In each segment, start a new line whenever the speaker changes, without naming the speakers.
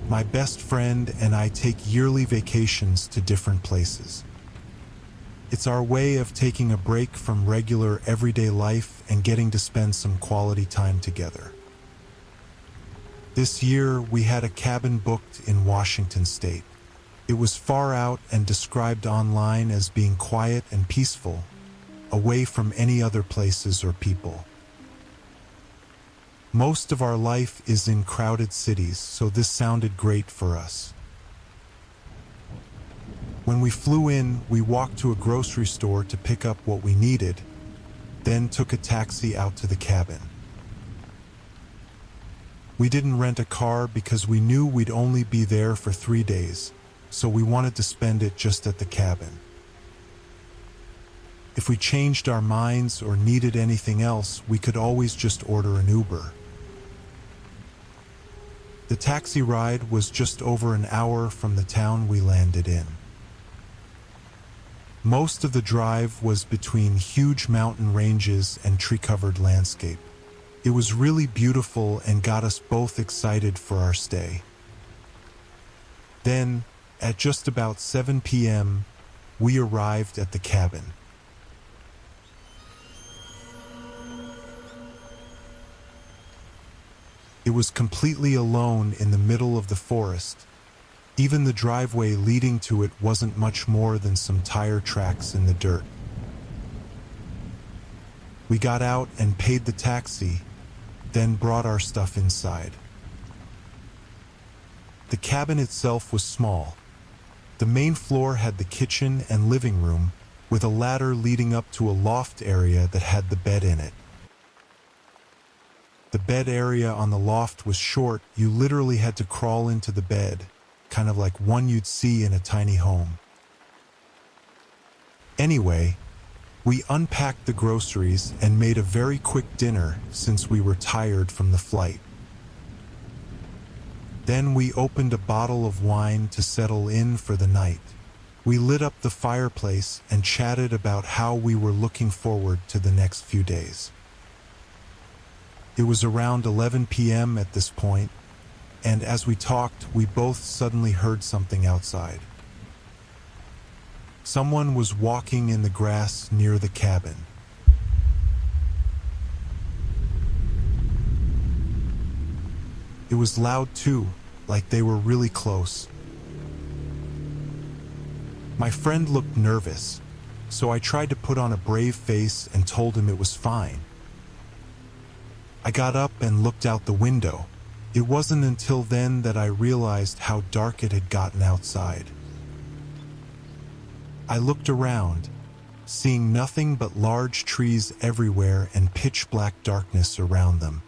My best friend and I take yearly vacations to different places. It's our way of taking a break from regular everyday life and getting to spend some quality time together. This year, we had a cabin booked in Washington State. It was far out and described online as being quiet and peaceful, away from any other places or people. Most of our life is in crowded cities, so this sounded great for us. When we flew in, we walked to a grocery store to pick up what we needed, then took a taxi out to the cabin. We didn't rent a car because we knew we'd only be there for 3 days, so we wanted to spend it just at the cabin. If we changed our minds or needed anything else, we could always just order an Uber. The taxi ride was just over an hour from the town we landed in. Most of the drive was between huge mountain ranges and tree-covered landscape. It was really beautiful and got us both excited for our stay. Then, at just about 7 p.m., we arrived at the cabin. It was completely alone in the middle of the forest. Even the driveway leading to it wasn't much more than some tire tracks in the dirt. We got out and paid the taxi, then brought our stuff inside. The cabin itself was small. The main floor had the kitchen and living room, with a ladder leading up to a loft area that had the bed in it. The bed area on the loft was short. You literally had to crawl into the bed, kind of like one you'd see in a tiny home. Anyway, we unpacked the groceries and made a very quick dinner since we were tired from the flight. Then we opened a bottle of wine to settle in for the night. We lit up the fireplace and chatted about how we were looking forward to the next few days. It was around 11 p.m. at this point, and as we talked, we both suddenly heard something outside. Someone was walking in the grass near the cabin. It was loud too, like they were really close. My friend looked nervous, so I tried to put on a brave face and told him it was fine. I got up and looked out the window. It wasn't until then that I realized how dark it had gotten outside. I looked around, seeing nothing but large trees everywhere and pitch-black darkness around them.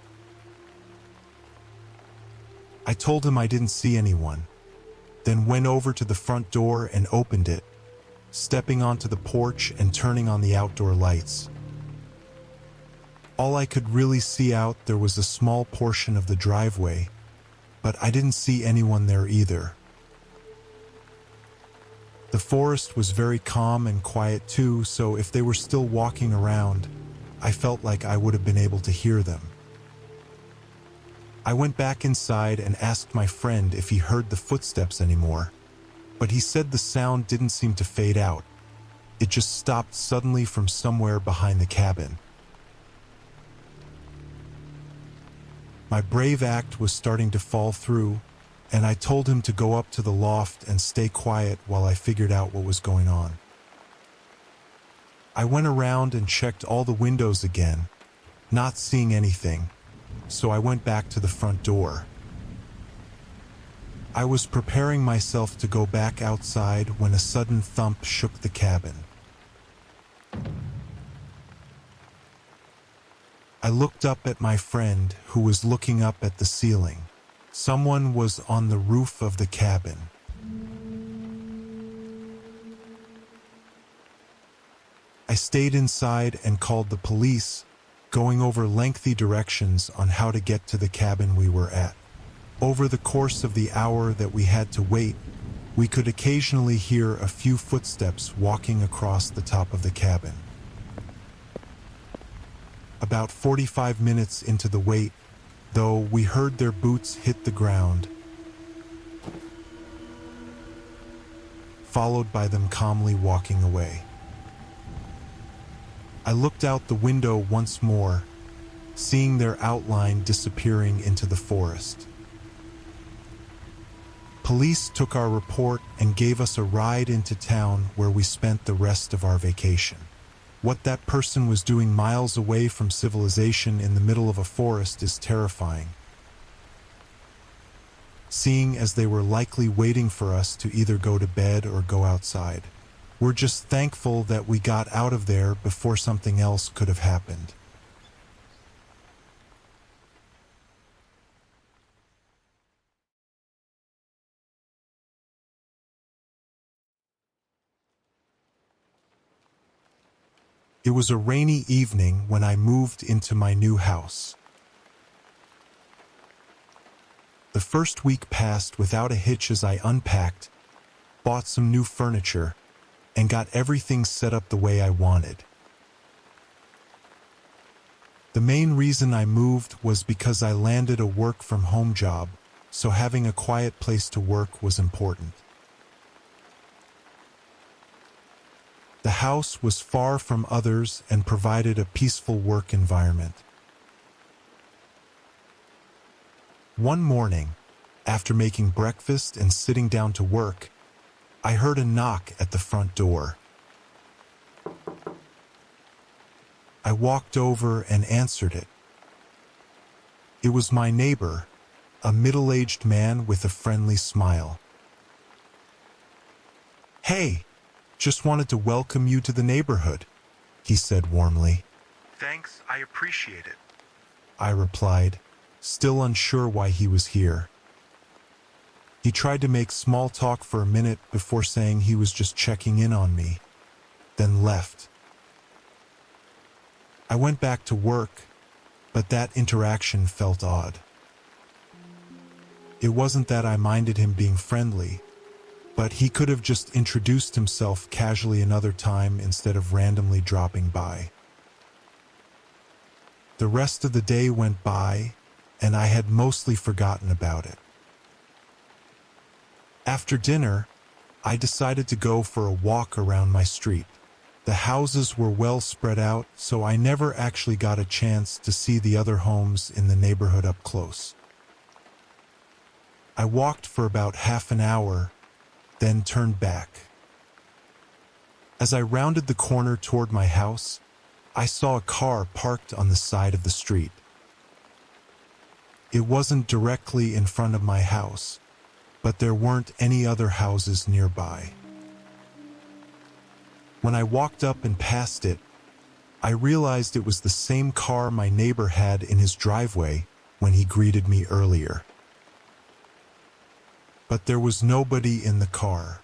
I told him I didn't see anyone, then went over to the front door and opened it, stepping onto the porch and turning on the outdoor lights. All I could really see out there was a small portion of the driveway, but I didn't see anyone there either. The forest was very calm and quiet too, so if they were still walking around, I felt like I would have been able to hear them. I went back inside and asked my friend if he heard the footsteps anymore, but he said the sound didn't seem to fade out. It just stopped suddenly from somewhere behind the cabin. My brave act was starting to fall through, and I told him to go up to the loft and stay quiet while I figured out what was going on. I went around and checked all the windows again, not seeing anything, so I went back to the front door. I was preparing myself to go back outside when a sudden thump shook the cabin. I looked up at my friend, who was looking up at the ceiling. Someone was on the roof of the cabin. I stayed inside and called the police, going over lengthy directions on how to get to the cabin we were at. Over the course of the hour that we had to wait, we could occasionally hear a few footsteps walking across the top of the cabin. About 45 minutes into the wait, though, we heard their boots hit the ground. followed by them calmly walking away. I looked out the window once more, seeing their outline disappearing into the forest. Police took our report and gave us a ride into town where we spent the rest of our vacation. What that person was doing miles away from civilization in the middle of a forest is terrifying, seeing as they were likely waiting for us to either go to bed or go outside. We're just thankful that we got out of there before something else could have happened. It was a rainy evening when I moved into my new house. The first week passed without a hitch as I unpacked, bought some new furniture, and got everything set up the way I wanted. The main reason I moved was because I landed a work-from-home job, so having a quiet place to work was important. The house was far from others and provided a peaceful work environment. One morning, after making breakfast and sitting down to work, I heard a knock at the front door. I walked over and answered it. It was my neighbor, a middle-aged man with a friendly smile. "Hey, just wanted to welcome you to the neighborhood," he said warmly. "Thanks, I appreciate it," I replied, still unsure why he was here. He tried to make small talk for a minute before saying he was just checking in on me, then left. I went back to work, but that interaction felt odd. It wasn't that I minded him being friendly, but he could have just introduced himself casually another time instead of randomly dropping by. The rest of the day went by, and I had mostly forgotten about it. After dinner, I decided to go for a walk around my street. The houses were well spread out, so I never actually got a chance to see the other homes in the neighborhood up close. I walked for about half an hour, then turned back. As I rounded the corner toward my house, I saw a car parked on the side of the street. It wasn't directly in front of my house, but there weren't any other houses nearby. When I walked up and passed it, I realized it was the same car my neighbor had in his driveway when he greeted me earlier. But there was nobody in the car.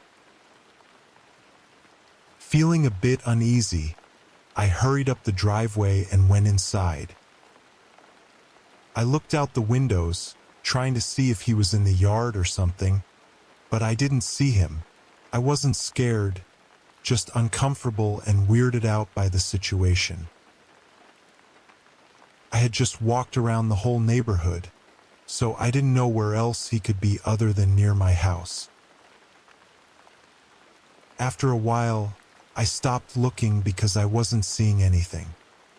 Feeling a bit uneasy, I hurried up the driveway and went inside. I looked out the windows, trying to see if he was in the yard or something, but I didn't see him. I wasn't scared, just uncomfortable and weirded out by the situation. I had just walked around the whole neighborhood, so I didn't know where else he could be other than near my house. After a while, I stopped looking because I wasn't seeing anything.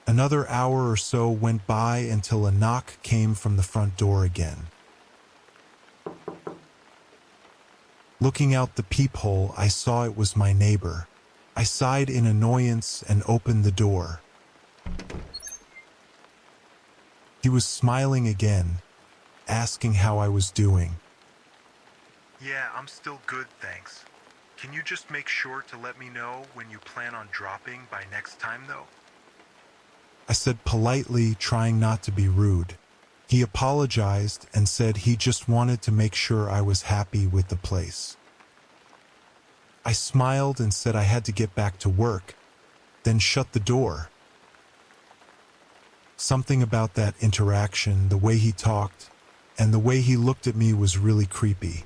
Another hour or so went by until a knock came from the front door again. Looking out the peephole, I saw it was my neighbor. I sighed in annoyance and opened the door. He was smiling again, asking how I was doing. "Yeah, I'm still good, thanks. Can you just make sure to let me know when you plan on dropping by next time, though?" I said politely, trying not to be rude. He apologized and said he just wanted to make sure I was happy with the place. I smiled and said I had to get back to work, then shut the door. Something about that interaction, the way he talked, and the way he looked at me was really creepy.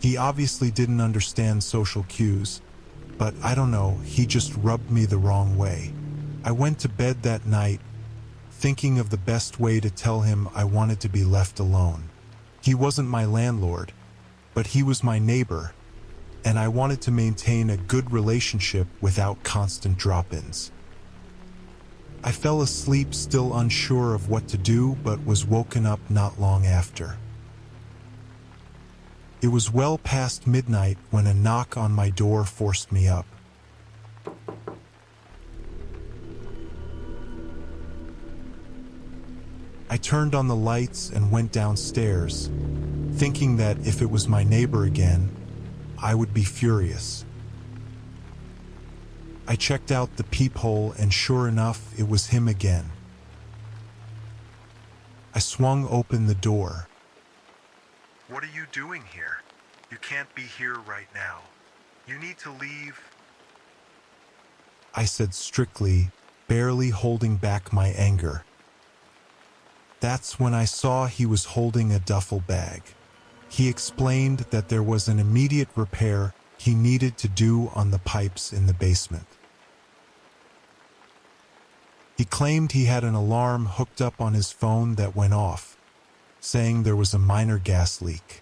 He obviously didn't understand social cues, but I don't know, he just rubbed me the wrong way. I went to bed that night, thinking of the best way to tell him I wanted to be left alone. He wasn't my landlord, but he was my neighbor, and I wanted to maintain a good relationship without constant drop-ins. I fell asleep still unsure of what to do, but was woken up not long after. It was well past midnight when a knock on my door forced me up. I turned on the lights and went downstairs, thinking that if it was my neighbor again, I would be furious. I checked out the peephole, and sure enough, it was him again. I swung open the door. "What are you doing here? You can't be here right now. You need to leave," I said strictly, barely holding back my anger. That's when I saw he was holding a duffel bag. He explained that there was an immediate repair he needed to do on the pipes in the basement. He claimed he had an alarm hooked up on his phone that went off, saying there was a minor gas leak.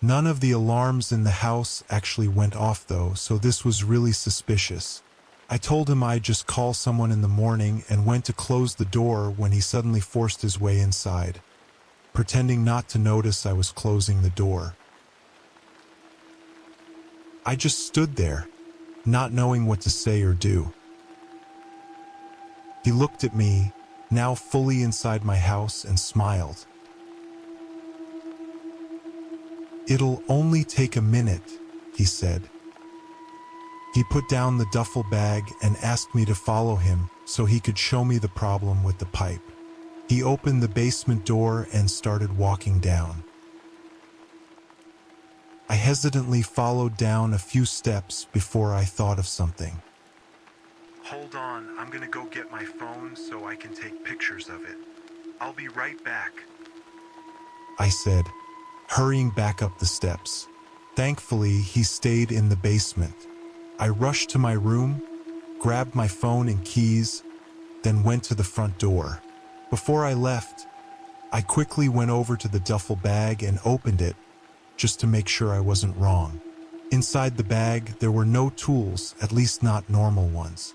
None of the alarms in the house actually went off though, so this was really suspicious. I told him I'd just call someone in the morning and went to close the door when he suddenly forced his way inside, pretending not to notice I was closing the door. I just stood there, not knowing what to say or do. He looked at me, now fully inside my house, and smiled. "It'll only take a minute," he said. He put down the duffel bag and asked me to follow him so he could show me the problem with the pipe. He opened the basement door and started walking down. I hesitantly followed down a few steps before I thought of something. "Hold on, I'm gonna go get my phone so I can take pictures of it. I'll be right back," I said, hurrying back up the steps. Thankfully, he stayed in the basement. I rushed to my room, grabbed my phone and keys, then went to the front door. Before I left, I quickly went over to the duffel bag and opened it, just to make sure I wasn't wrong. Inside the bag, there were no tools, at least not normal ones.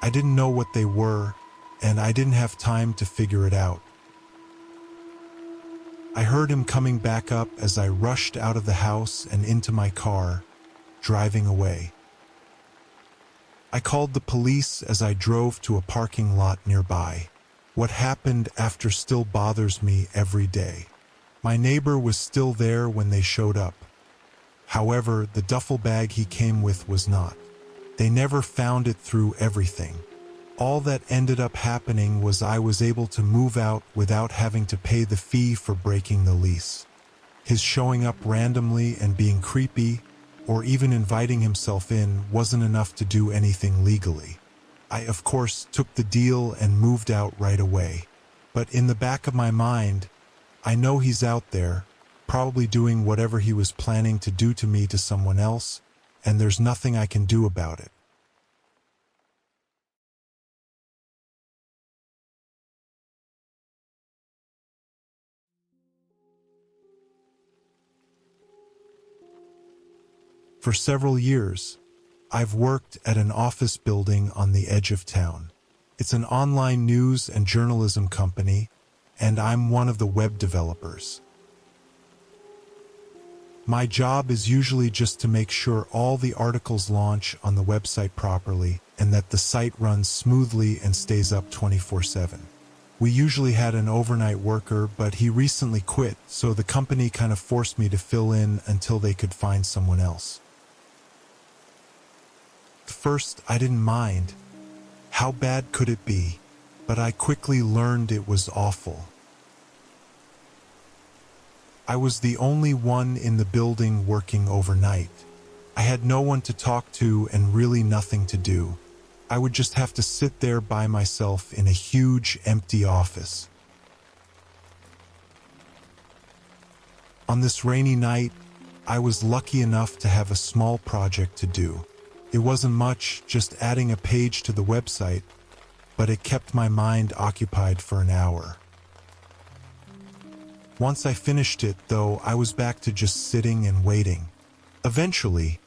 I didn't know what they were, and I didn't have time to figure it out. I heard him coming back up as I rushed out of the house and into my car, driving away. I called the police as I drove to a parking lot nearby. What happened after still bothers me every day. My neighbor was still there when they showed up. However, the duffel bag he came with was not. They never found it through everything. All that ended up happening was I was able to move out without having to pay the fee for breaking the lease. His showing up randomly and being creepy, or even inviting himself in, wasn't enough to do anything legally. I, of course, took the deal and moved out right away. But in the back of my mind, I know he's out there, probably doing whatever he was planning to do to me to someone else, and there's nothing I can do about it. For several years, I've worked at an office building on the edge of town. It's an online news and journalism company, and I'm one of the web developers. My job is usually just to make sure all the articles launch on the website properly and that the site runs smoothly and stays up 24/7. We usually had an overnight worker, but he recently quit, so the company kind of forced me to fill in until they could find someone else. At first, I didn't mind. How bad could it be? But I quickly learned it was awful. I was the only one in the building working overnight. I had no one to talk to and really nothing to do. I would just have to sit there by myself in a huge, empty office. On this rainy night, I was lucky enough to have a small project to do. It wasn't much, just adding a page to the website, but it kept my mind occupied for an hour. Once I finished it, though, I was back to just sitting and waiting. Eventually,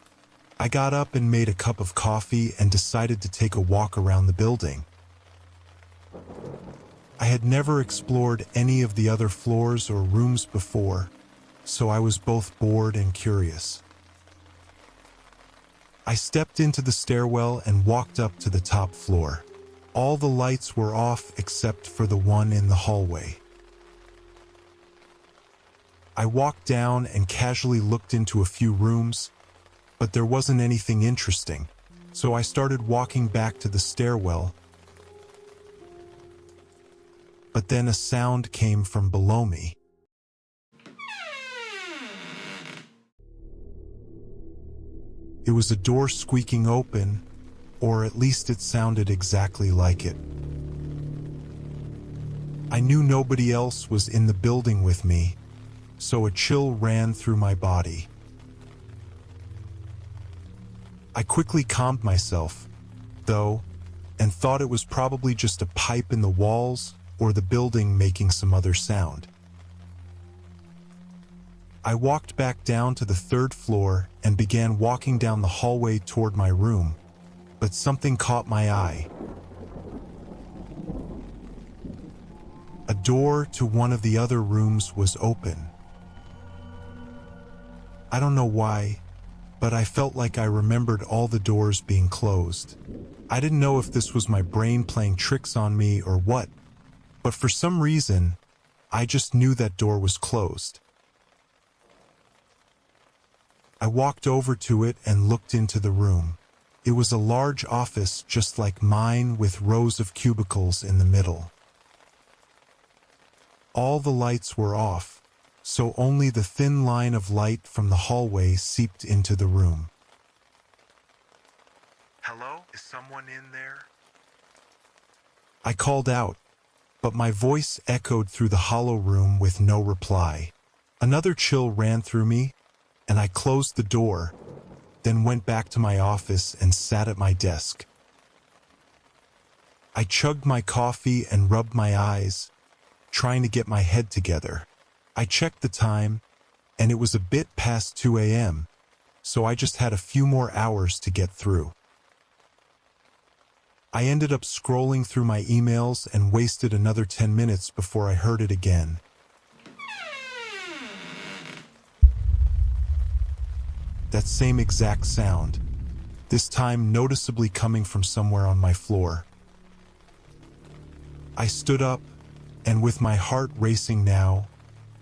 I got up and made a cup of coffee and decided to take a walk around the building. I had never explored any of the other floors or rooms before, so I was both bored and curious. I stepped into the stairwell and walked up to the top floor. All the lights were off except for the one in the hallway. I walked down and casually looked into a few rooms, but there wasn't anything interesting, so I started walking back to the stairwell. But then a sound came from below me. It was a door squeaking open, or at least it sounded exactly like it. I knew nobody else was in the building with me, so a chill ran through my body. I quickly calmed myself, though, and thought it was probably just a pipe in the walls or the building making some other sound. I walked back down to the third floor and began walking down the hallway toward my room, but something caught my eye. A door to one of the other rooms was open. I don't know why, but I felt like I remembered all the doors being closed. I didn't know if this was my brain playing tricks on me or what, but for some reason, I just knew that door was closed. I walked over to it and looked into the room. It was a large office just like mine with rows of cubicles in the middle. All the lights were off, so only the thin line of light from the hallway seeped into the room. "Hello? Is someone in there?" I called out, but my voice echoed through the hollow room with no reply. Another chill ran through me, and I closed the door, then went back to my office and sat at my desk. I chugged my coffee and rubbed my eyes, trying to get my head together. I checked the time, and it was a bit past 2 a.m., so I just had a few more hours to get through. I ended up scrolling through my emails and wasted another 10 minutes before I heard it again. That same exact sound, this time noticeably coming from somewhere on my floor. I stood up, and with my heart racing now,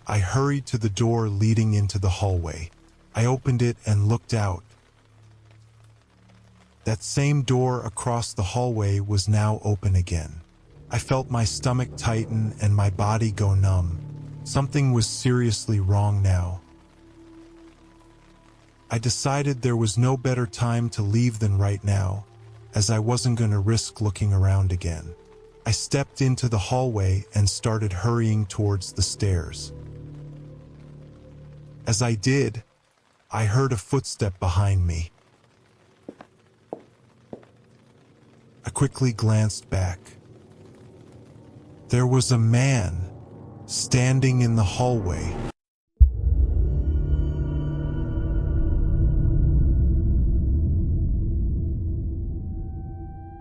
I hurried to the door leading into the hallway. I opened it and looked out. That same door across the hallway was now open again. I felt my stomach tighten and my body go numb. Something was seriously wrong now. I decided there was no better time to leave than right now, as I wasn't going to risk looking around again. I stepped into the hallway and started hurrying towards the stairs. As I did, I heard a footstep behind me. I quickly glanced back. There was a man standing in the hallway.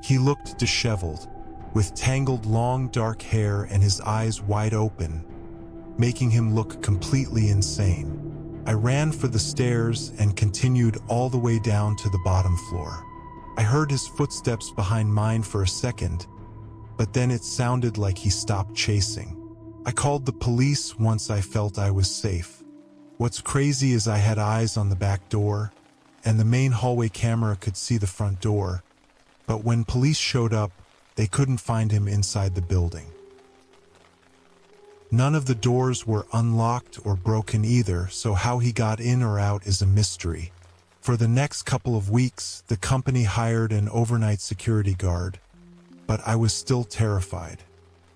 He looked disheveled, with tangled long dark hair and his eyes wide open, making him look completely insane. I ran for the stairs and continued all the way down to the bottom floor. I heard his footsteps behind mine for a second, but then it sounded like he stopped chasing. I called the police once I felt I was safe. What's crazy is I had eyes on the back door, and the main hallway camera could see the front door, but when police showed up, they couldn't find him inside the building. None of the doors were unlocked or broken either, so how he got in or out is a mystery. For the next couple of weeks, the company hired an overnight security guard, but I was still terrified.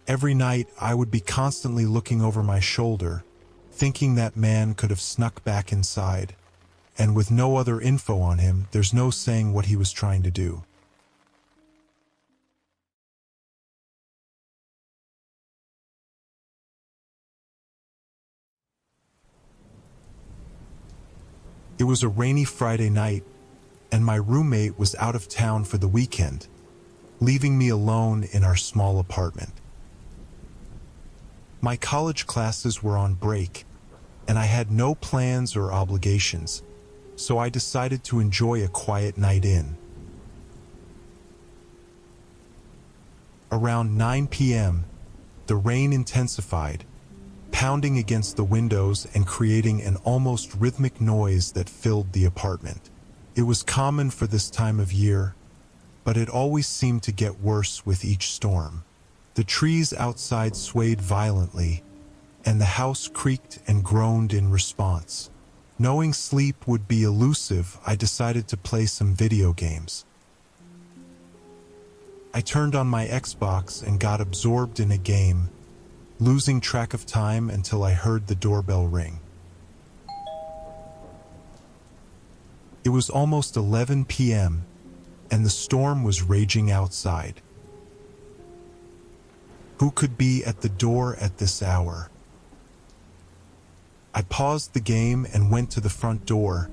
Every night, I would be constantly looking over my shoulder, thinking that man could have snuck back inside, and with no other info on him, there's no saying what he was trying to do. It was a rainy Friday night, and my roommate was out of town for the weekend, leaving me alone in our small apartment. My college classes were on break, and I had no plans or obligations, so I decided to enjoy a quiet night in. Around 9 p.m., the rain intensified, pounding against the windows and creating an almost rhythmic noise that filled the apartment. It was common for this time of year, but it always seemed to get worse with each storm. The trees outside swayed violently, and the house creaked and groaned in response. Knowing sleep would be elusive, I decided to play some video games. I turned on my Xbox and got absorbed in a game, losing track of time until I heard the doorbell ring. It was almost 11 p.m., and the storm was raging outside. Who could be at the door at this hour? I paused the game and went to the front door,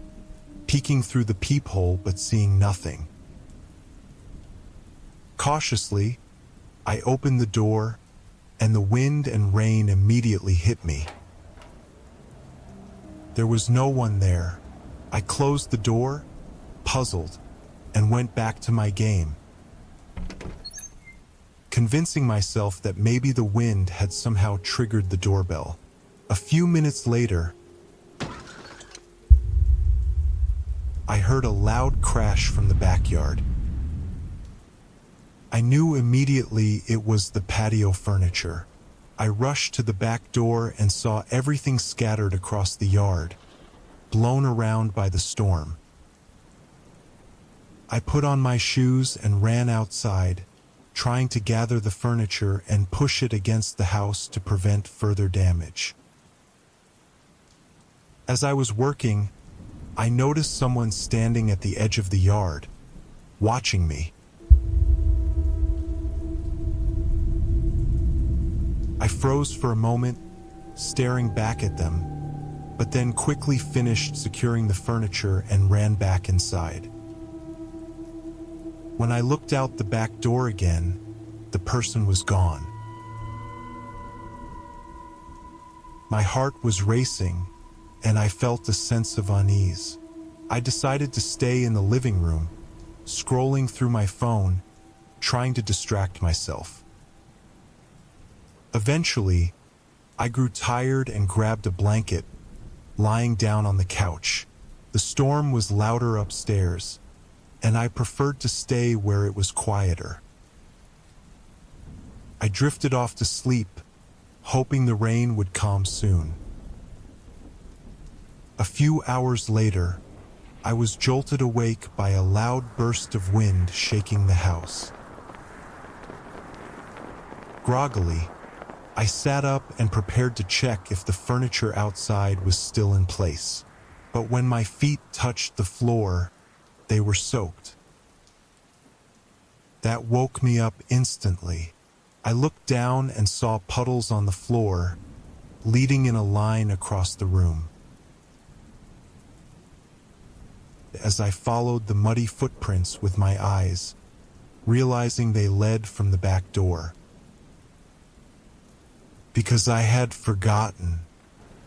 peeking through the peephole but seeing nothing. Cautiously, I opened the door, and the wind and rain immediately hit me. There was no one there. I closed the door, puzzled, and went back to my game, convincing myself that maybe the wind had somehow triggered the doorbell. A few minutes later, I heard a loud crash from the backyard. I knew immediately it was the patio furniture. I rushed to the back door and saw everything scattered across the yard, blown around by the storm. I put on my shoes and ran outside, trying to gather the furniture and push it against the house to prevent further damage. As I was working, I noticed someone standing at the edge of the yard, watching me. I froze for a moment, staring back at them, but then quickly finished securing the furniture and ran back inside. When I looked out the back door again, the person was gone. My heart was racing, and I felt a sense of unease. I decided to stay in the living room, scrolling through my phone, trying to distract myself. Eventually, I grew tired and grabbed a blanket, lying down on the couch. The storm was louder upstairs, and I preferred to stay where it was quieter. I drifted off to sleep, hoping the rain would calm soon. A few hours later, I was jolted awake by a loud burst of wind shaking the house. Groggily, I sat up and prepared to check if the furniture outside was still in place. But when my feet touched the floor, they were soaked. That woke me up instantly. I looked down and saw puddles on the floor, leading in a line across the room. As I followed the muddy footprints with my eyes, realizing they led from the back door. Because I had forgotten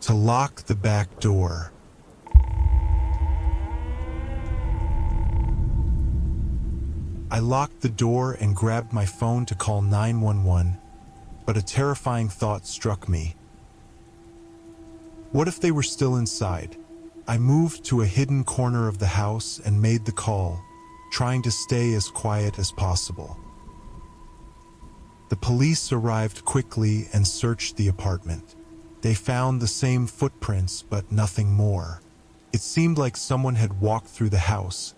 to lock the back door. I locked the door and grabbed my phone to call 911, but a terrifying thought struck me. What if they were still inside? I moved to a hidden corner of the house and made the call, trying to stay as quiet as possible. The police arrived quickly and searched the apartment. They found the same footprints, but nothing more. It seemed like someone had walked through the house,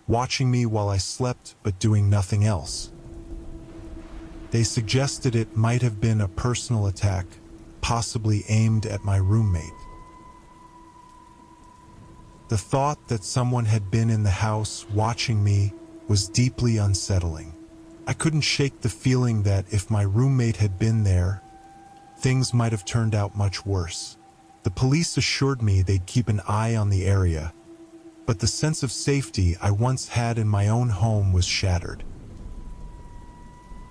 watching me while I slept but doing nothing else. They suggested it might have been a personal attack, possibly aimed at my roommate. The thought that someone had been in the house watching me was deeply unsettling. I couldn't shake the feeling that if my roommate had been there, things might have turned out much worse. The police assured me they'd keep an eye on the area, but the sense of safety I once had in my own home was shattered.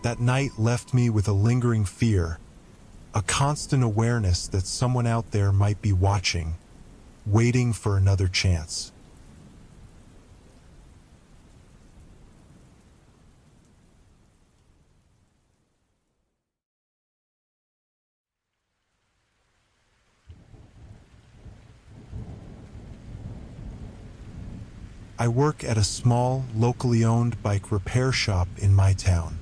That night left me with a lingering fear, a constant awareness that someone out there might be watching, waiting for another chance. I work at a small, locally owned bike repair shop in my town.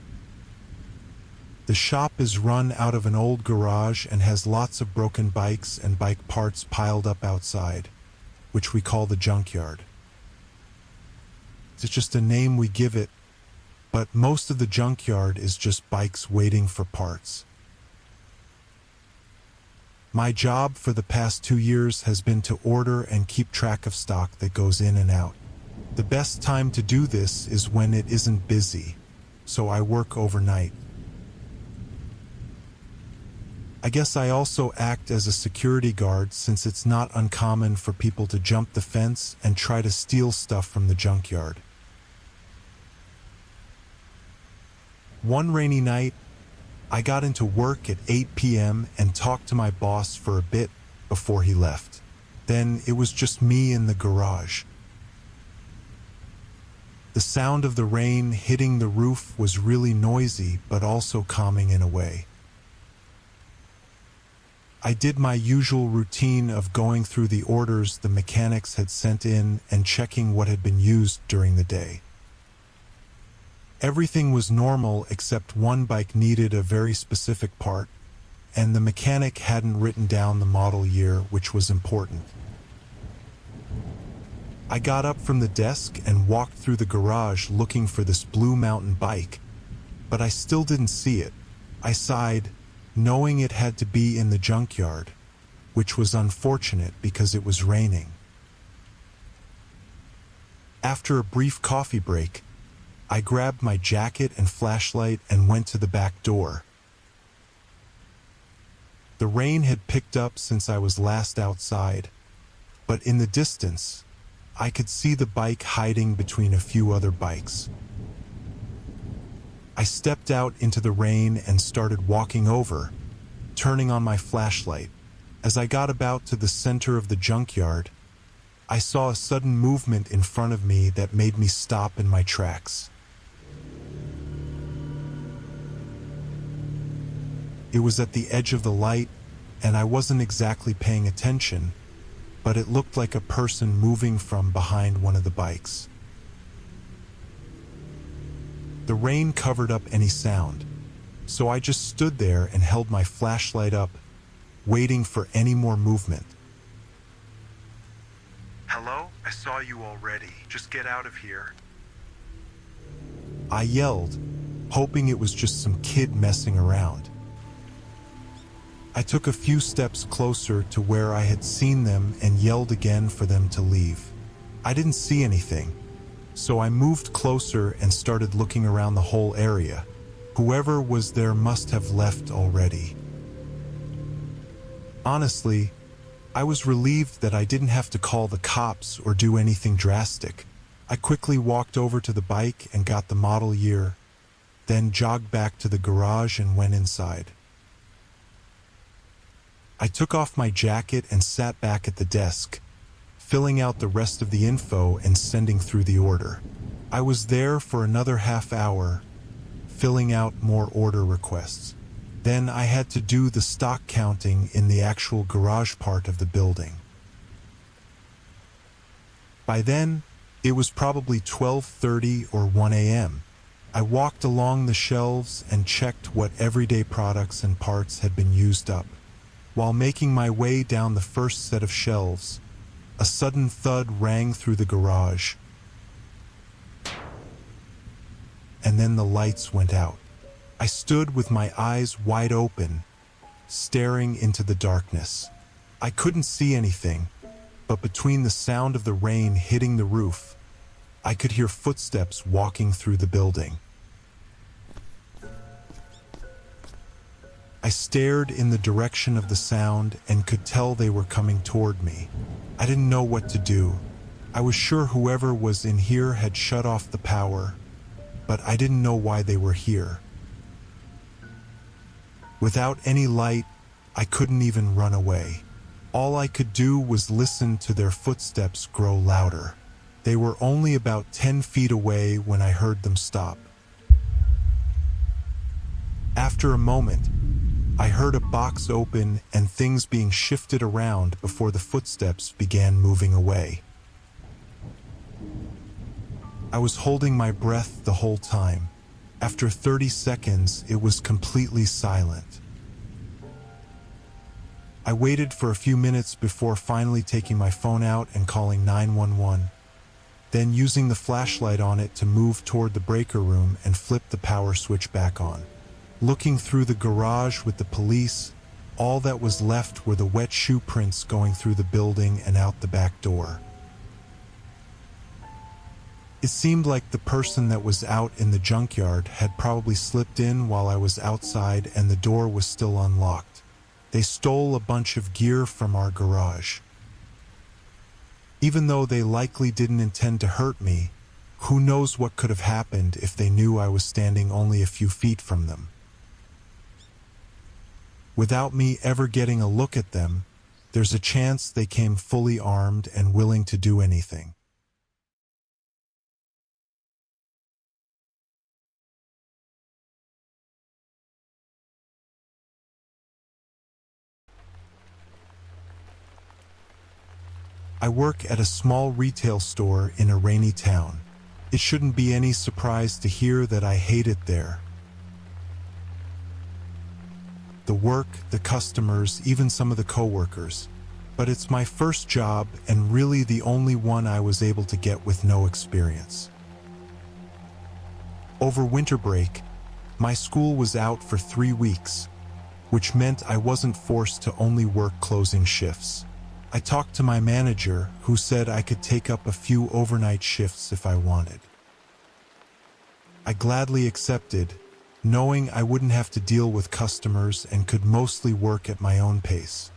The shop is run out of an old garage and has lots of broken bikes and bike parts piled up outside, which we call the junkyard. It's just a name we give it, but most of the junkyard is just bikes waiting for parts. My job for the past 2 years has been to order and keep track of stock that goes in and out. The best time to do this is when it isn't busy, so I work overnight. I guess I also act as a security guard since it's not uncommon for people to jump the fence and try to steal stuff from the junkyard. One rainy night, I got into work at 8 p.m. and talked to my boss for a bit before he left. Then it was just me in the garage. The sound of the rain hitting the roof was really noisy, but also calming in a way. I did my usual routine of going through the orders the mechanics had sent in and checking what had been used during the day. Everything was normal except one bike needed a very specific part, and the mechanic hadn't written down the model year, which was important. I got up from the desk and walked through the garage looking for this blue mountain bike, but I still didn't see it. I sighed, knowing it had to be in the junkyard, which was unfortunate because it was raining. After a brief coffee break, I grabbed my jacket and flashlight and went to the back door. The rain had picked up since I was last outside, but in the distance, I could see the bike hiding between a few other bikes. I stepped out into the rain and started walking over, turning on my flashlight. As I got about to the center of the junkyard, I saw a sudden movement in front of me that made me stop in my tracks. It was at the edge of the light, and I wasn't exactly paying attention, but it looked like a person moving from behind one of the bikes. The rain covered up any sound, so I just stood there and held my flashlight up, waiting for any more movement. "Hello? I saw you already. Just get out of here," I yelled, hoping it was just some kid messing around. I took a few steps closer to where I had seen them and yelled again for them to leave. I didn't see anything, so I moved closer and started looking around the whole area. Whoever was there must have left already. Honestly, I was relieved that I didn't have to call the cops or do anything drastic. I quickly walked over to the bike and got the model year, then jogged back to the garage and went inside. I took off my jacket and sat back at the desk, filling out the rest of the info and sending through the order. I was there for another half hour, filling out more order requests. Then I had to do the stock counting in the actual garage part of the building. By then, it was probably 12:30 or 1 a.m. I walked along the shelves and checked what everyday products and parts had been used up. While making my way down the first set of shelves, a sudden thud rang through the garage, and then the lights went out. I stood with my eyes wide open, staring into the darkness. I couldn't see anything, but between the sound of the rain hitting the roof, I could hear footsteps walking through the building. I stared in the direction of the sound and could tell they were coming toward me. I didn't know what to do, I was sure whoever was in here had shut off the power, but I didn't know why they were here. Without any light, I couldn't even run away. All I could do was listen to their footsteps grow louder. They were only about 10 feet away when I heard them stop. After a moment, I heard a box open and things being shifted around before the footsteps began moving away. I was holding my breath the whole time. After 30 seconds, it was completely silent. I waited for a few minutes before finally taking my phone out and calling 911, then using the flashlight on it to move toward the breaker room and flip the power switch back on. Looking through the garage with the police, all that was left were the wet shoe prints going through the building and out the back door. It seemed like the person that was out in the junkyard had probably slipped in while I was outside and the door was still unlocked. They stole a bunch of gear from our garage. Even though they likely didn't intend to hurt me, who knows what could have happened if they knew I was standing only a few feet from them. Without me ever getting a look at them, there's a chance they came fully armed and willing to do anything. I work at a small retail store in a rainy town. It shouldn't be any surprise to hear that I hate it there. The work, the customers, even some of the coworkers. But it's my first job and really the only one I was able to get with no experience. Over winter break, my school was out for 3 weeks, which meant I wasn't forced to only work closing shifts. I talked to my manager, who said I could take up a few overnight shifts if I wanted. I gladly accepted, knowing I wouldn't have to deal with customers and could mostly work at my own pace.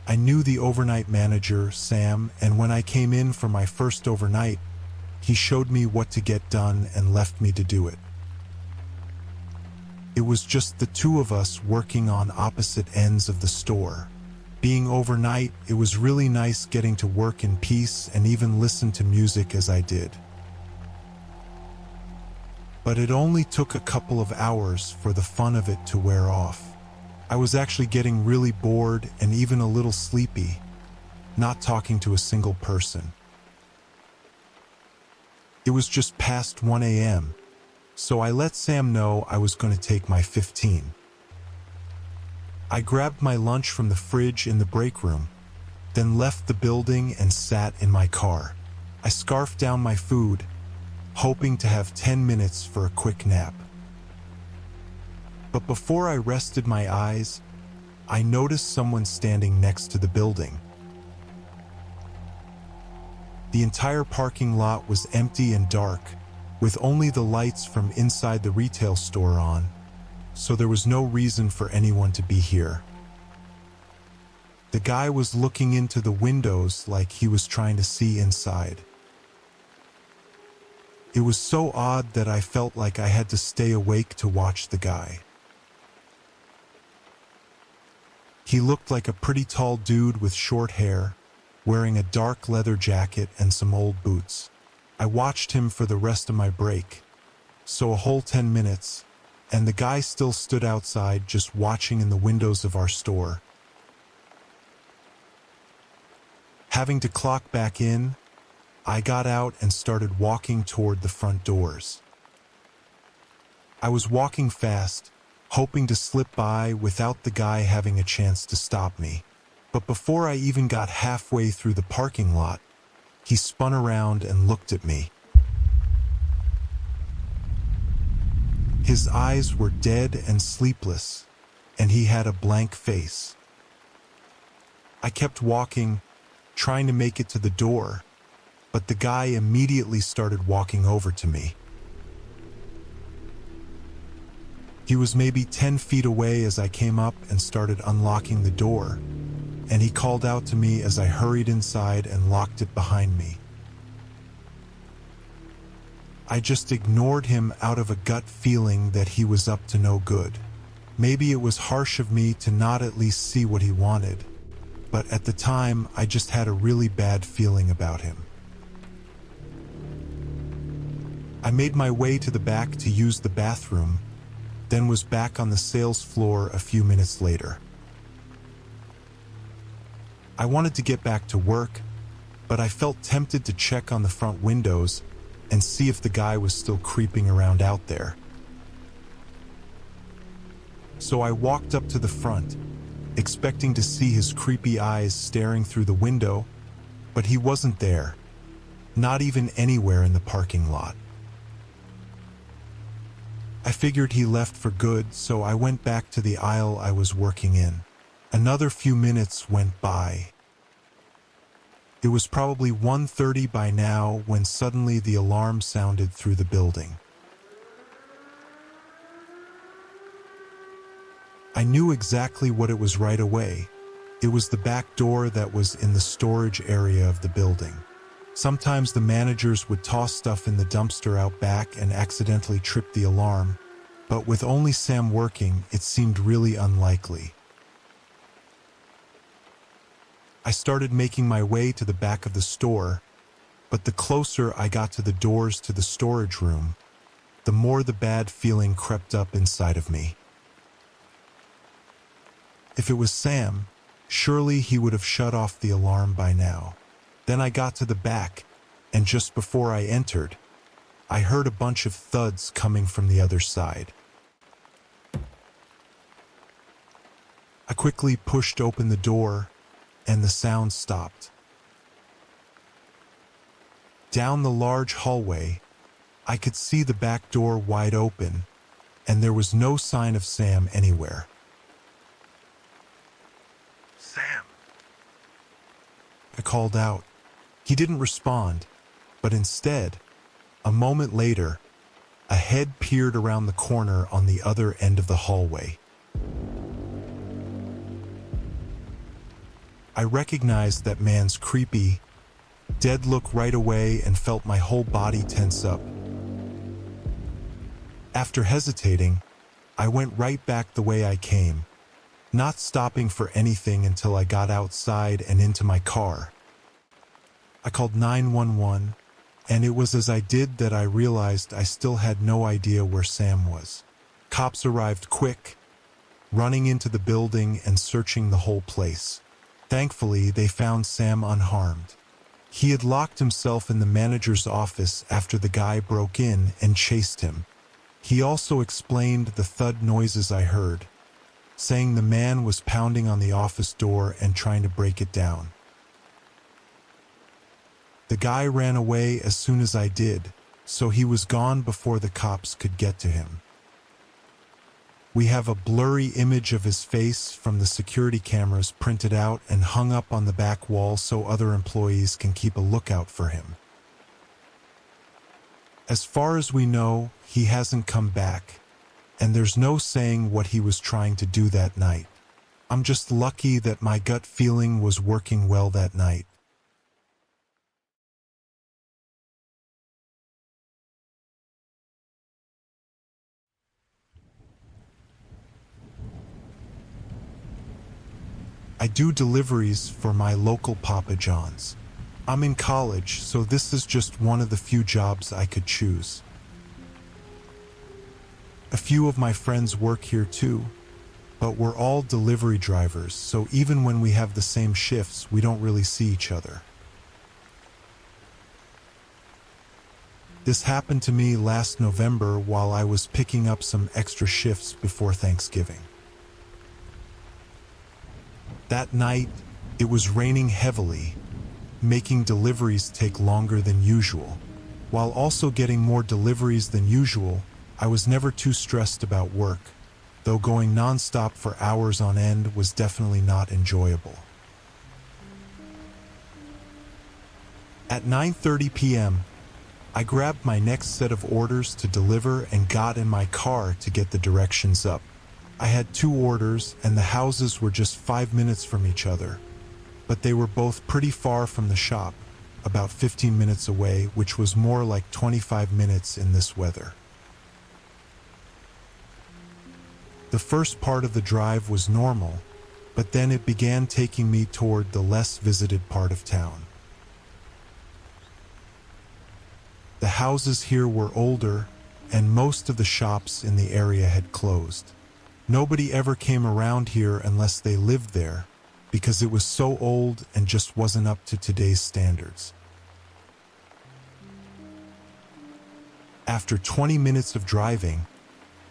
I knew the overnight manager, Sam, and when I came in for my first overnight, he showed me what to get done and left me to do it. It was just the two of us working on opposite ends of the store. Being overnight, it was really nice getting to work in peace and even listen to music as I did. But it only took a couple of hours for the fun of it to wear off. I was actually getting really bored and even a little sleepy, not talking to a single person. It was just past 1 a.m., so I let Sam know I was going to take my 15. I grabbed my lunch from the fridge in the break room, then left the building and sat in my car. I scarfed down my food, hoping to have 10 minutes for a quick nap. But before I rested my eyes, I noticed someone standing next to the building. The entire parking lot was empty and dark, with only the lights from inside the retail store on, so there was no reason for anyone to be here. The guy was looking into the windows like he was trying to see inside. It was so odd that I felt like I had to stay awake to watch the guy. He looked like a pretty tall dude with short hair, wearing a dark leather jacket and some old boots. I watched him for the rest of my break, so a whole 10 minutes, and the guy still stood outside just watching in the windows of our store. Having to clock back in, I got out and started walking toward the front doors. I was walking fast, hoping to slip by without the guy having a chance to stop me. But before I even got halfway through the parking lot, he spun around and looked at me. His eyes were dead and sleepless, and he had a blank face. I kept walking, trying to make it to the door, but the guy immediately started walking over to me. He was maybe 10 feet away as I came up and started unlocking the door, and he called out to me as I hurried inside and locked it behind me. I just ignored him out of a gut feeling that he was up to no good. Maybe it was harsh of me to not at least see what he wanted, but at the time I just had a really bad feeling about him. I made my way to the back to use the bathroom, then was back on the sales floor a few minutes later. I wanted to get back to work, but I felt tempted to check on the front windows and see if the guy was still creeping around out there. So I walked up to the front, expecting to see his creepy eyes staring through the window, but he wasn't there, not even anywhere in the parking lot. I figured he left for good, so I went back to the aisle I was working in. Another few minutes went by. It was probably 1:30 by now when suddenly the alarm sounded through the building. I knew exactly what it was right away. It was the back door that was in the storage area of the building. Sometimes the managers would toss stuff in the dumpster out back and accidentally trip the alarm, but with only Sam working, it seemed really unlikely. I started making my way to the back of the store, but the closer I got to the doors to the storage room, the more the bad feeling crept up inside of me. If it was Sam, surely he would have shut off the alarm by now. Then I got to the back, and just before I entered, I heard a bunch of thuds coming from the other side. I quickly pushed open the door, and the sound stopped. Down the large hallway, I could see the back door wide open, and there was no sign of Sam anywhere. "Sam!" I called out. He didn't respond, but instead, a moment later, a head peered around the corner on the other end of the hallway. I recognized that man's creepy, dead look right away and felt my whole body tense up. After hesitating, I went right back the way I came, not stopping for anything until I got outside and into my car. I called 911, and it was as I did that I realized I still had no idea where Sam was. Cops arrived quick, running into the building and searching the whole place. Thankfully, they found Sam unharmed. He had locked himself in the manager's office after the guy broke in and chased him. He also explained the thud noises I heard, saying the man was pounding on the office door and trying to break it down. The guy ran away as soon as I did, so he was gone before the cops could get to him. We have a blurry image of his face from the security cameras printed out and hung up on the back wall so other employees can keep a lookout for him. As far as we know, he hasn't come back, and there's no saying what he was trying to do that night. I'm just lucky that my gut feeling was working well that night. I do deliveries for my local Papa John's. I'm in college, so this is just one of the few jobs I could choose. A few of my friends work here too, but we're all delivery drivers, so even when we have the same shifts, we don't really see each other. This happened to me last November while I was picking up some extra shifts before Thanksgiving. That night, it was raining heavily, making deliveries take longer than usual. While also getting more deliveries than usual, I was never too stressed about work, though going non-stop for hours on end was definitely not enjoyable. At 9:30 p.m., I grabbed my next set of orders to deliver and got in my car to get the directions up. I had 2 orders and the houses were just 5 minutes from each other, but they were both pretty far from the shop, about 15 minutes away, which was more like 25 minutes in this weather. The first part of the drive was normal, but then it began taking me toward the less visited part of town. The houses here were older, and most of the shops in the area had closed. Nobody ever came around here unless they lived there, because it was so old and just wasn't up to today's standards. After 20 minutes of driving,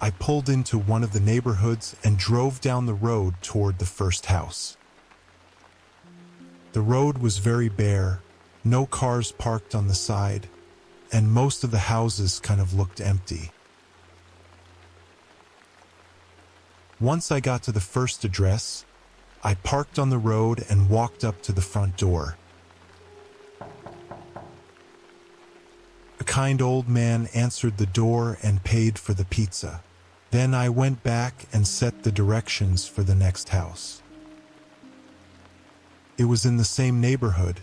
I pulled into one of the neighborhoods and drove down the road toward the first house. The road was very bare, no cars parked on the side, and most of the houses kind of looked empty. Once I got to the first address, I parked on the road and walked up to the front door. A kind old man answered the door and paid for the pizza. Then I went back and set the directions for the next house. It was in the same neighborhood,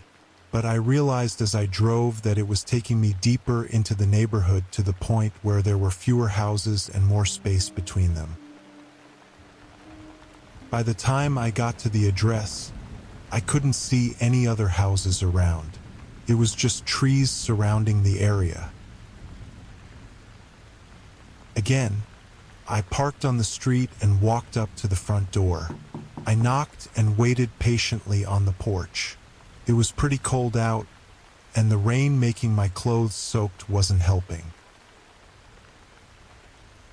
but I realized as I drove that it was taking me deeper into the neighborhood to the point where there were fewer houses and more space between them. By the time I got to the address, I couldn't see any other houses around. It was just trees surrounding the area. Again, I parked on the street and walked up to the front door. I knocked and waited patiently on the porch. It was pretty cold out, and the rain making my clothes soaked wasn't helping.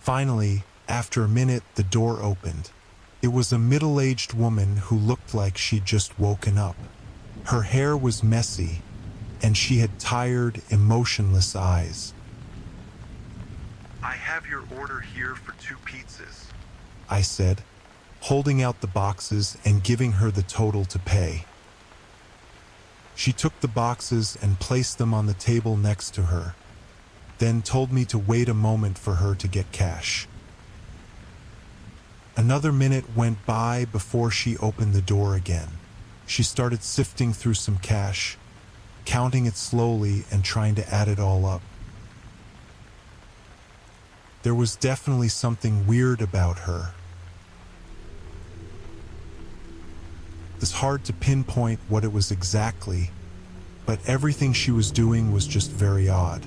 Finally, after a minute, the door opened. It was a middle-aged woman who looked like she'd just woken up. Her hair was messy, and she had tired, emotionless eyes. "I have your order here for 2 pizzas," I said, holding out the boxes and giving her the total to pay. She took the boxes and placed them on the table next to her, then told me to wait a moment for her to get cash. Another minute went by before she opened the door again. She started sifting through some cash, counting it slowly and trying to add it all up. There was definitely something weird about her. It's hard to pinpoint what it was exactly, but everything she was doing was just very odd.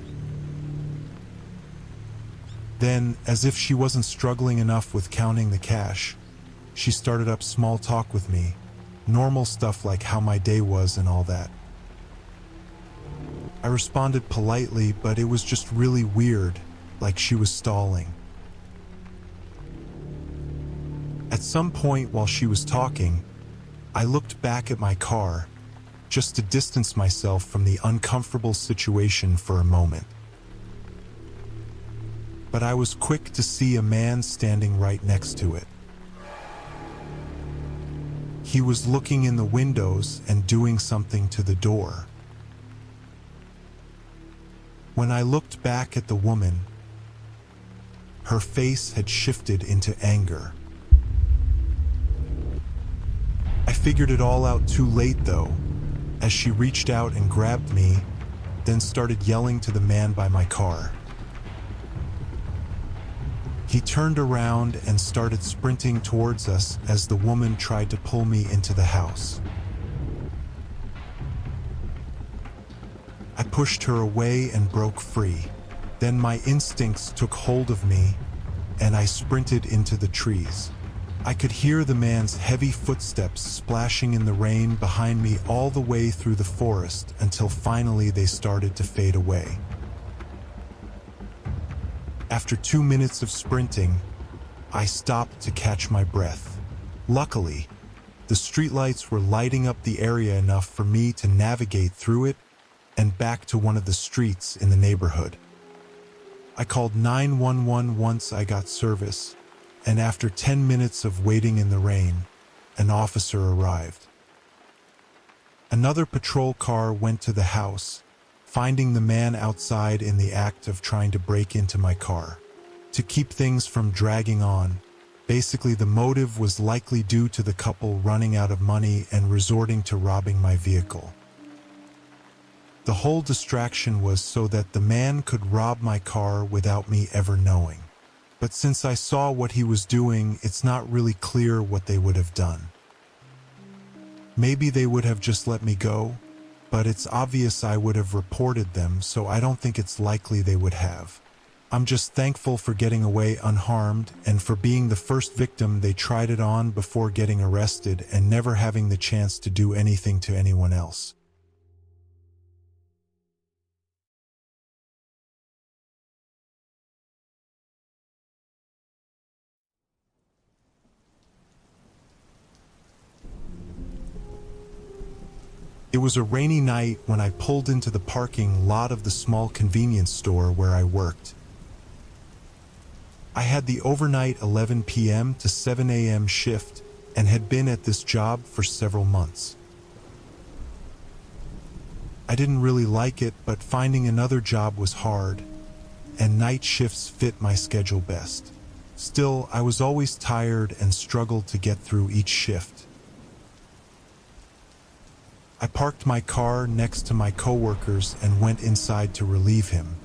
Then, as if she wasn't struggling enough with counting the cash, she started up small talk with me, normal stuff like how my day was and all that. I responded politely, but it was just really weird, like she was stalling. At some point while she was talking, I looked back at my car, just to distance myself from the uncomfortable situation for a moment. But I was quick to see a man standing right next to it. He was looking in the windows and doing something to the door. When I looked back at the woman, her face had shifted into anger. I figured it all out too late though, as she reached out and grabbed me, then started yelling to the man by my car. He turned around and started sprinting towards us as the woman tried to pull me into the house. I pushed her away and broke free. Then my instincts took hold of me, and I sprinted into the trees. I could hear the man's heavy footsteps splashing in the rain behind me all the way through the forest until finally they started to fade away. After 2 minutes of sprinting, I stopped to catch my breath. Luckily, the streetlights were lighting up the area enough for me to navigate through it and back to one of the streets in the neighborhood. I called 911 once I got service, and after 10 minutes of waiting in the rain, an officer arrived. Another patrol car went to the house, finding the man outside in the act of trying to break into my car. To keep things from dragging on, Basically, the motive was likely due to the couple running out of money and resorting to robbing my vehicle. The whole distraction was so that the man could rob my car without me ever knowing. But since I saw what he was doing, it's not really clear what they would have done. Maybe they would have just let me go, but it's obvious I would have reported them, so I don't think it's likely they would have. I'm just thankful for getting away unharmed and for being the first victim they tried it on before getting arrested and never having the chance to do anything to anyone else. It was a rainy night when I pulled into the parking lot of the small convenience store where I worked. I had the overnight 11 p.m. to 7 a.m. shift and had been at this job for several months. I didn't really like it, but finding another job was hard, and night shifts fit my schedule best. Still, I was always tired and struggled to get through each shift. I parked my car next to my coworker's and went inside to relieve him.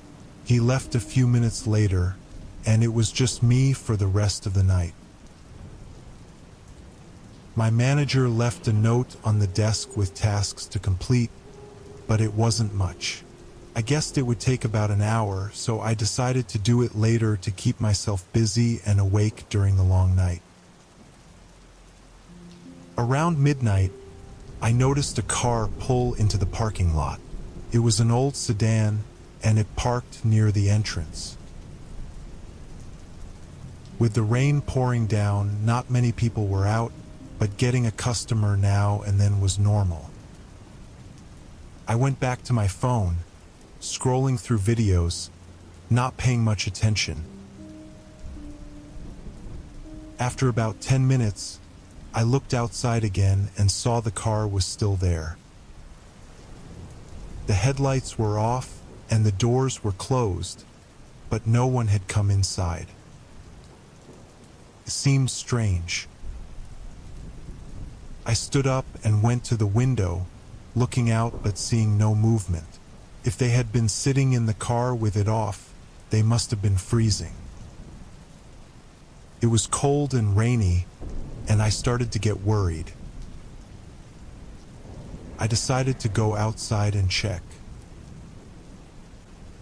He left a few minutes later, and it was just me for the rest of the night. My manager left a note on the desk with tasks to complete, but it wasn't much. I guessed it would take about an hour, so I decided to do it later to keep myself busy and awake during the long night. Around midnight, I noticed a car pull into the parking lot. It was an old sedan, and it parked near the entrance. With the rain pouring down, not many people were out, but getting a customer now and then was normal. I went back to my phone, scrolling through videos, not paying much attention. After about 10 minutes, I looked outside again and saw the car was still there. The headlights were off and the doors were closed, but no one had come inside. It seemed strange. I stood up and went to the window, looking out but seeing no movement. If they had been sitting in the car with it off, they must have been freezing. It was cold and rainy, and I started to get worried. I decided to go outside and check.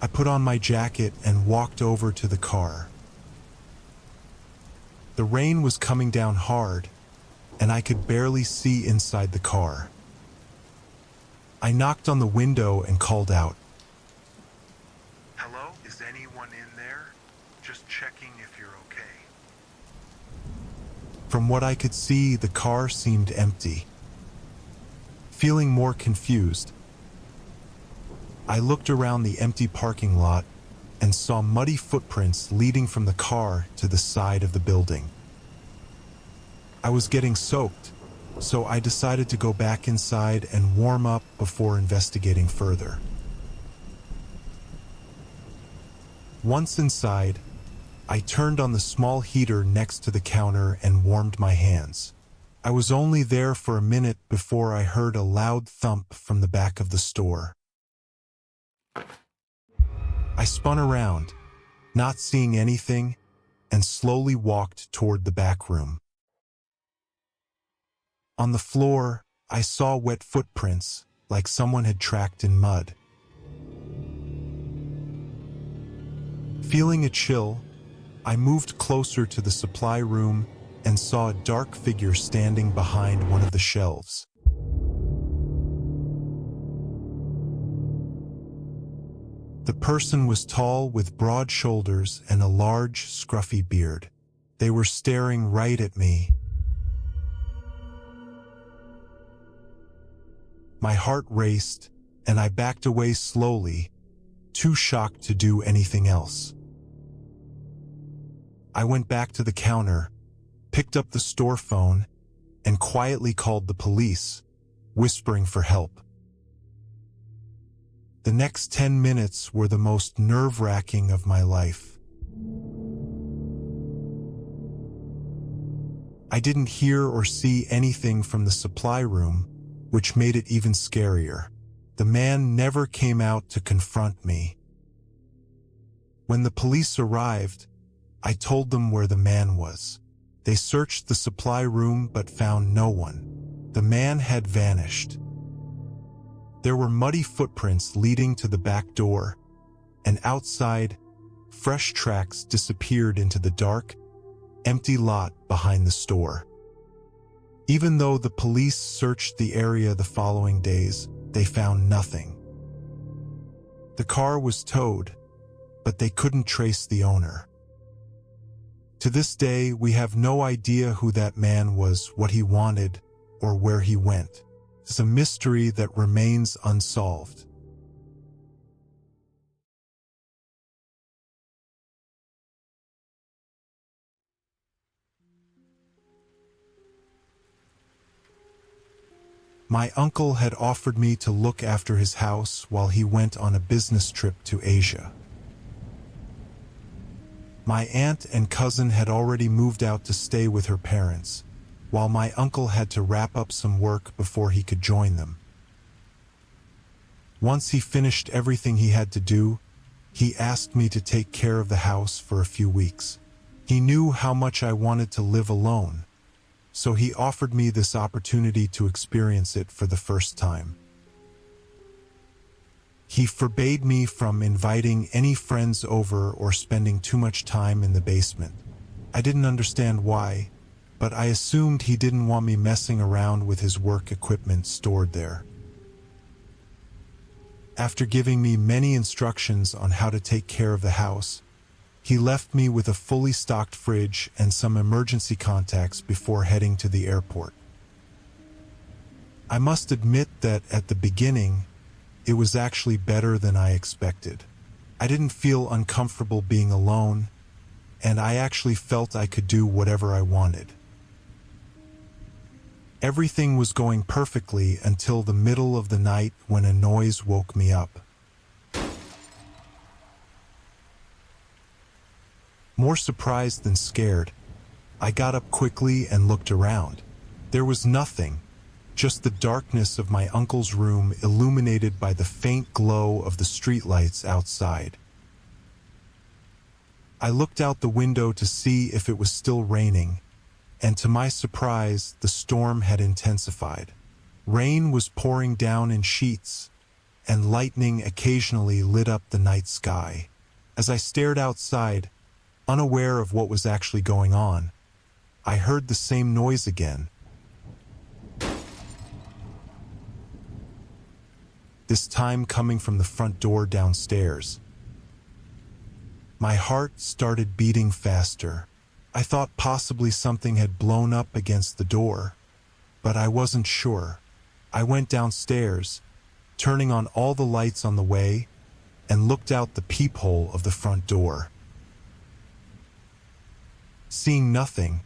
I put on my jacket and walked over to the car. The rain was coming down hard, and I could barely see inside the car. I knocked on the window and called out. "Hello? Is anyone in there? Just checking if you're okay." From what I could see, the car seemed empty. Feeling more confused, I looked around the empty parking lot and saw muddy footprints leading from the car to the side of the building. I was getting soaked, so I decided to go back inside and warm up before investigating further. Once inside, I turned on the small heater next to the counter and warmed my hands. I was only there for a minute before I heard a loud thump from the back of the store. I spun around, not seeing anything, and slowly walked toward the back room. On the floor, I saw wet footprints, like someone had tracked in mud. Feeling a chill, I moved closer to the supply room and saw a dark figure standing behind one of the shelves. The person was tall with broad shoulders and a large, scruffy beard. They were staring right at me. My heart raced, and I backed away slowly, too shocked to do anything else. I went back to the counter, picked up the store phone, and quietly called the police, whispering for help. The next 10 minutes were the most nerve-wracking of my life. I didn't hear or see anything from the supply room, which made it even scarier. The man never came out to confront me. When the police arrived, I told them where the man was. They searched the supply room but found no one. The man had vanished. There were muddy footprints leading to the back door, and outside, fresh tracks disappeared into the dark, empty lot behind the store. Even though the police searched the area the following days, they found nothing. The car was towed, but they couldn't trace the owner. To this day, we have no idea who that man was, what he wanted, or where he went. It's a mystery that remains unsolved. My uncle had offered me to look after his house while he went on a business trip to Asia. My aunt and cousin had already moved out to stay with her parents, while my uncle had to wrap up some work before he could join them. Once he finished everything he had to do, he asked me to take care of the house for a few weeks. He knew how much I wanted to live alone, so he offered me this opportunity to experience it for the first time. He forbade me from inviting any friends over or spending too much time in the basement. I didn't understand why, but I assumed he didn't want me messing around with his work equipment stored there. After giving me many instructions on how to take care of the house, he left me with a fully stocked fridge and some emergency contacts before heading to the airport. I must admit that at the beginning, it was actually better than I expected. I didn't feel uncomfortable being alone, and I actually felt I could do whatever I wanted. Everything was going perfectly until the middle of the night when a noise woke me up. More surprised than scared, I got up quickly and looked around. There was nothing, just the darkness of my uncle's room illuminated by the faint glow of the streetlights outside. I looked out the window to see if it was still raining, and to my surprise, the storm had intensified. Rain was pouring down in sheets, and lightning occasionally lit up the night sky. As I stared outside, unaware of what was actually going on, I heard the same noise again. This time coming from the front door downstairs. My heart started beating faster. I thought possibly something had blown up against the door, but I wasn't sure. I went downstairs, turning on all the lights on the way, and looked out the peephole of the front door. Seeing nothing,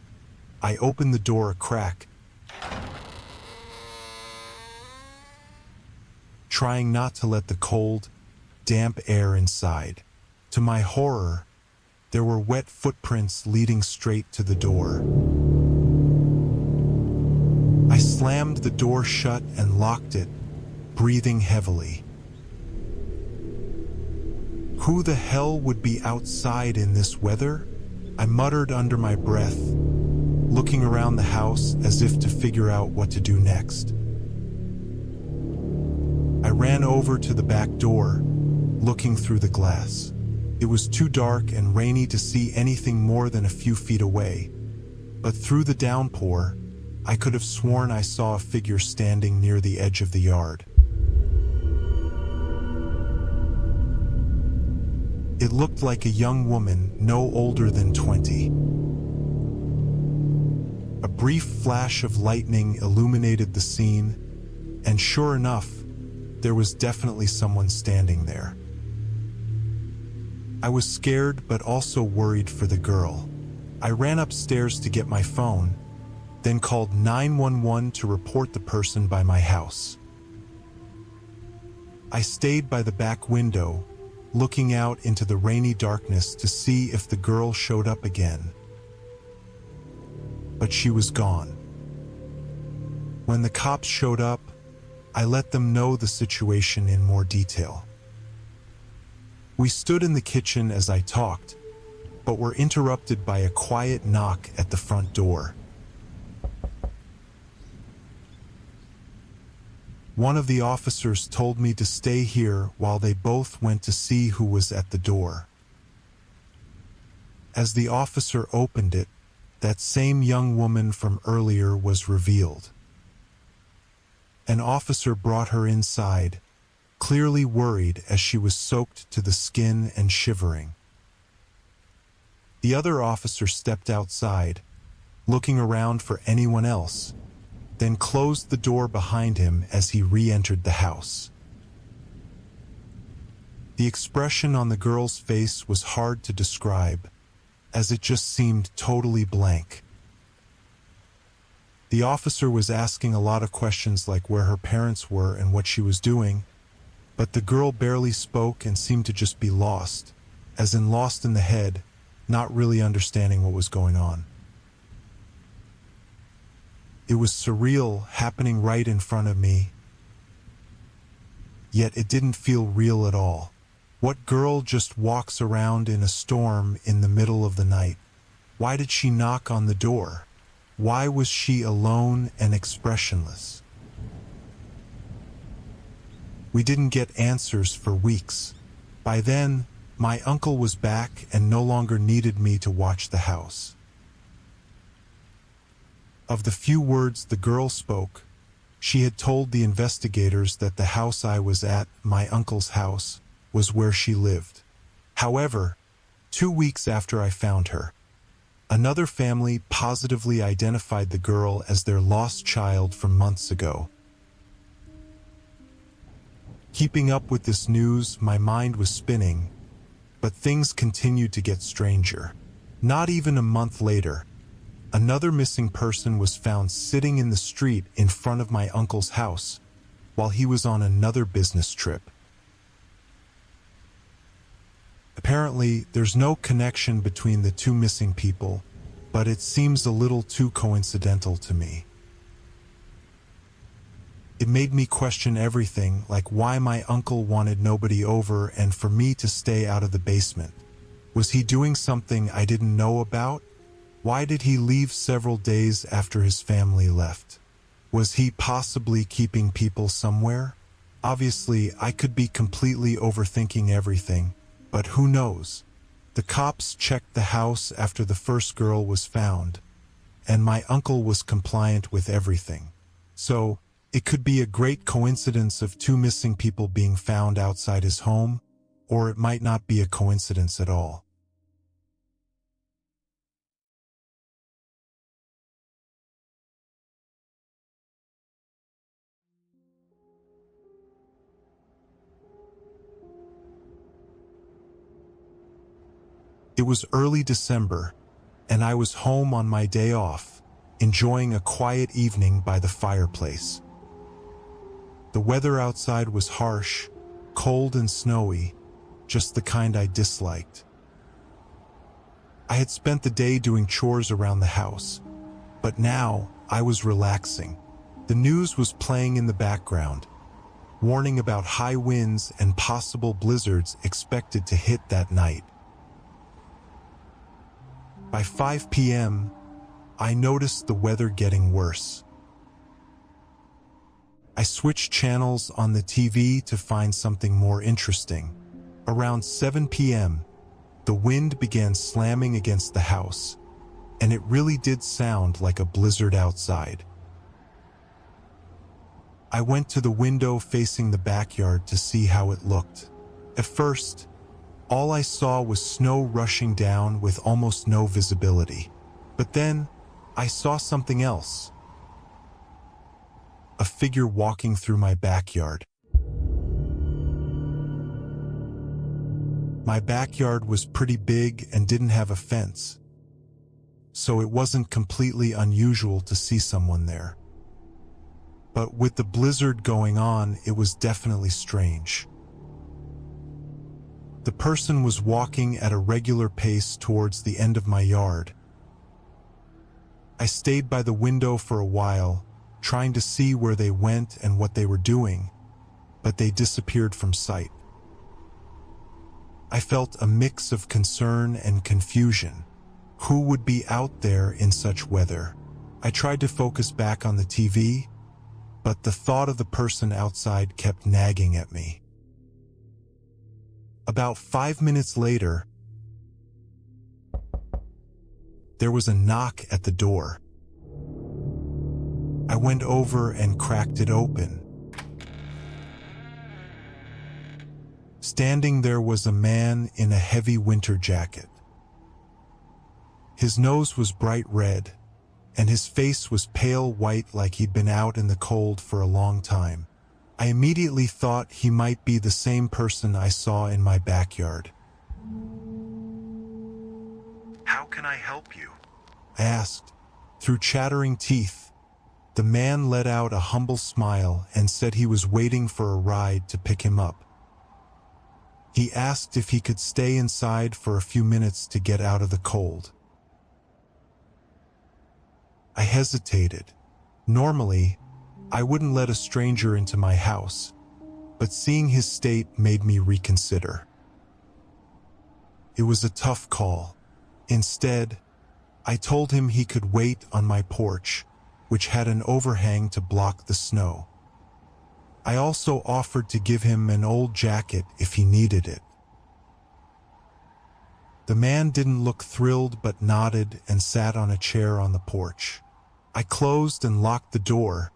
I opened the door a crack, trying not to let the cold, damp air inside. To my horror, there were wet footprints leading straight to the door. I slammed the door shut and locked it, breathing heavily. Who the hell would be outside in this weather? I muttered under my breath, looking around the house as if to figure out what to do next. I ran over to the back door, looking through the glass. It was too dark and rainy to see anything more than a few feet away, but through the downpour, I could have sworn I saw a figure standing near the edge of the yard. It looked like a young woman, no older than 20. A brief flash of lightning illuminated the scene, and sure enough, there was definitely someone standing there. I was scared but also worried for the girl. I ran upstairs to get my phone, then called 911 to report the person by my house. I stayed by the back window, looking out into the rainy darkness to see if the girl showed up again. but she was gone. When the cops showed up, I let them know the situation in more detail. We stood in the kitchen as I talked, but were interrupted by a quiet knock at the front door. One of the officers told me to stay here while they both went to see who was at the door. As the officer opened it, that same young woman from earlier was revealed. An officer brought her inside, clearly worried as she was soaked to the skin and shivering. The other officer stepped outside, looking around for anyone else, then closed the door behind him as he re-entered the house. The expression on the girl's face was hard to describe, as it just seemed totally blank. The officer was asking a lot of questions like where her parents were and what she was doing, but the girl barely spoke and seemed to just be lost, as in lost in the head, not really understanding what was going on. It was surreal, happening right in front of me, yet it didn't feel real at all. What girl just walks around in a storm in the middle of the night? Why did she knock on the door? Why was she alone and expressionless? We didn't get answers for weeks. By then, my uncle was back and no longer needed me to watch the house. Of the few words the girl spoke, she had told the investigators that the house I was at, my uncle's house, was where she lived. However, 2 weeks after I found her, another family positively identified the girl as their lost child from months ago. Keeping up with this news, my mind was spinning, but things continued to get stranger. Not even a month later, another missing person was found sitting in the street in front of my uncle's house while he was on another business trip. Apparently, there's no connection between the two missing people, but it seems a little too coincidental to me. It made me question everything, like why my uncle wanted nobody over and for me to stay out of the basement. Was he doing something I didn't know about? Why did he leave several days after his family left? Was he possibly keeping people somewhere? Obviously, I could be completely overthinking everything, but who knows? The cops checked the house after the first girl was found, and my uncle was compliant with everything. So, it could be a great coincidence of two missing people being found outside his home, or it might not be a coincidence at all. It was early December, and I was home on my day off, enjoying a quiet evening by the fireplace. The weather outside was harsh, cold and snowy, just the kind I disliked. I had spent the day doing chores around the house, but now I was relaxing. The news was playing in the background, warning about high winds and possible blizzards expected to hit that night. By 5 p.m., I noticed the weather getting worse. I switched channels on the TV to find something more interesting. Around 7 p.m., the wind began slamming against the house, and it really did sound like a blizzard outside. I went to the window facing the backyard to see how it looked. At first, all I saw was snow rushing down with almost no visibility. But then, I saw something else. A figure walking through my backyard. My backyard was pretty big and didn't have a fence, so it wasn't completely unusual to see someone there. But with the blizzard going on, it was definitely strange. The person was walking at a regular pace towards the end of my yard. I stayed by the window for a while, trying to see where they went and what they were doing, but they disappeared from sight. I felt a mix of concern and confusion. Who would be out there in such weather? I tried to focus back on the TV, but the thought of the person outside kept nagging at me. About 5 minutes later, there was a knock at the door. I went over and cracked it open. Standing there was a man in a heavy winter jacket. His nose was bright red, and his face was pale white like he'd been out in the cold for a long time. I immediately thought he might be the same person I saw in my backyard. "How can I help you?" I asked. Through chattering teeth, the man let out a humble smile and said he was waiting for a ride to pick him up. He asked if he could stay inside for a few minutes to get out of the cold. I hesitated. Normally, I wouldn't let a stranger into my house, but seeing his state made me reconsider. It was a tough call. Instead, I told him he could wait on my porch, which had an overhang to block the snow. I also offered to give him an old jacket if he needed it. The man didn't look thrilled but nodded and sat on a chair on the porch. I closed and locked the door,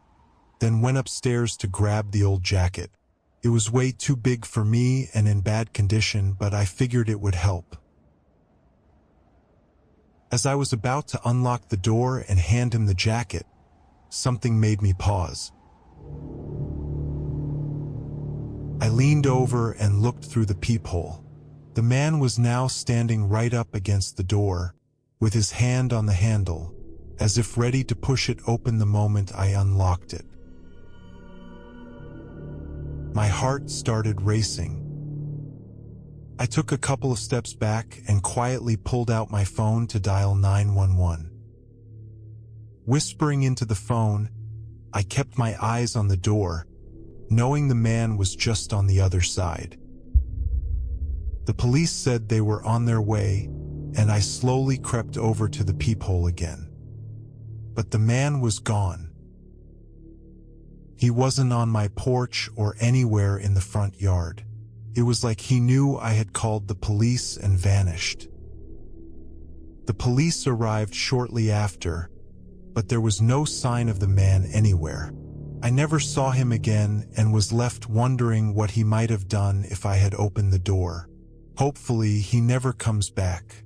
then went upstairs to grab the old jacket. It was way too big for me and in bad condition, but I figured it would help. As I was about to unlock the door and hand him the jacket, something made me pause. I leaned over and looked through the peephole. The man was now standing right up against the door, with his hand on the handle, as if ready to push it open the moment I unlocked it. My heart started racing. I took a couple of steps back and quietly pulled out my phone to dial 911. Whispering into the phone, I kept my eyes on the door, knowing the man was just on the other side. The police said they were on their way, and I slowly crept over to the peephole again. But the man was gone. He wasn't on my porch or anywhere in the front yard. It was like he knew I had called the police and vanished. The police arrived shortly after, but there was no sign of the man anywhere. I never saw him again and was left wondering what he might have done if I had opened the door. Hopefully, he never comes back.